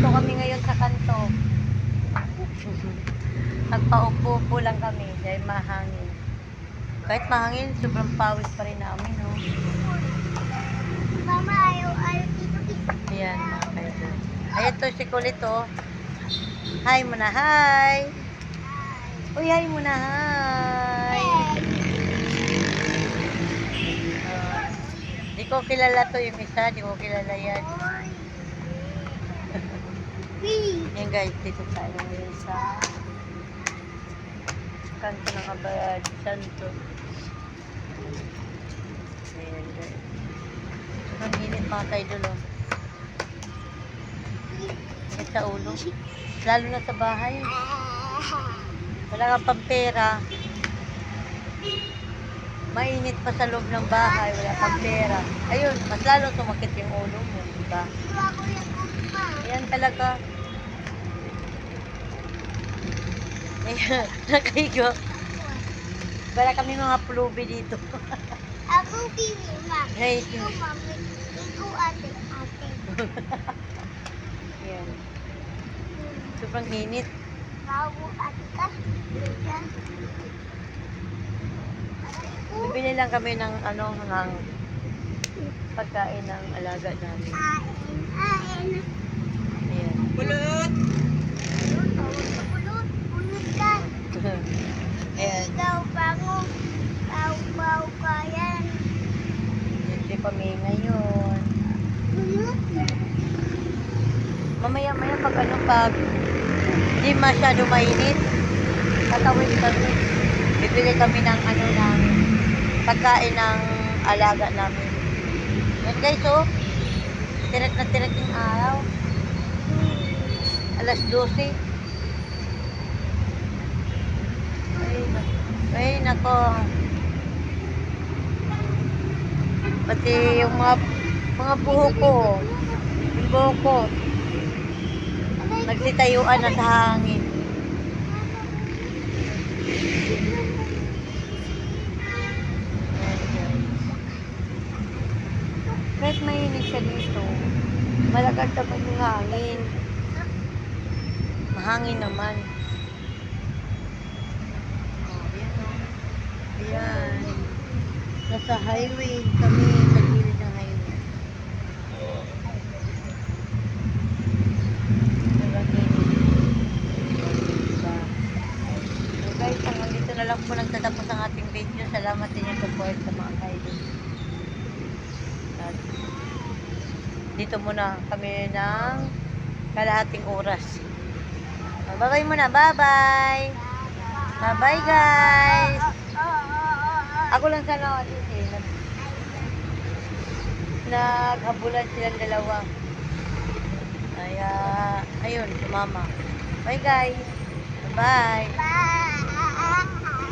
Dito kami ngayon sa kanto. Nagpaupo-upo lang kami dahil mahangin. Kahit mahangin, sobrang pawis pa rin namin, no? Mama, ayaw dito. Ayan, mga kaidol. Ayan to, si Kulit, oh. Hi muna, hi! Uy, hi muna, hi! Di ko kilala to yung isa, di ko kilala yan. Yan guys, dito tayo ngayon sa kanto ng Abad Santo. Ayan guys. Sobrang init mga kaidol, oh. Init sa ulo. Lalo na sa bahay. Wala kang pampera. Mainit pa sa loob ng bahay, wala kang pera. Ayun, mas lalo sumakit yung ulo mo, diba? Ayan talaga. Ayan, nakahigo. Wala kami mga pulubi dito. Ako pili, ma. Hey, Ikaw, mami. Ikaw, ate. ayan. Sobrang init. Bago, ate ka. Yan. Bibili lang kami ng ng pagkain ng alaga namin. Ain. Ayan. Pulot, pulot ka. Ayan. Ikaw, bango. Baw ka yan. Hindi kami ngayon. Pulot. Mamaya-maya pag di masyado mainit, tatawid kami. Bibili kami ng ng pagkain ng alaga namin. Yan guys, oh. Tirat na tirat yung araw. Alas 12. Ay, nako. Pati yung mga buho ko. Yung buho ko. Nagsitayuan na sa hangin. Kahit mainit siya dito, malakas naman yung hangin. Mahangin naman. Oh, yan o. Ayan. Nasa highway kami, sa gilid ng highway. Diba? So guys, hanggang dito na lang po nagtatapos ang ating video. Salamat din yung support sa mga kaidol. At dito muna kami ng kalahating oras. Bye-bye muna. Bye-bye. Bye-bye guys. Ako lang sana dito eh. Naghabulan silang dalawa. Kaya, ayun, sumama. Bye guys. Bye.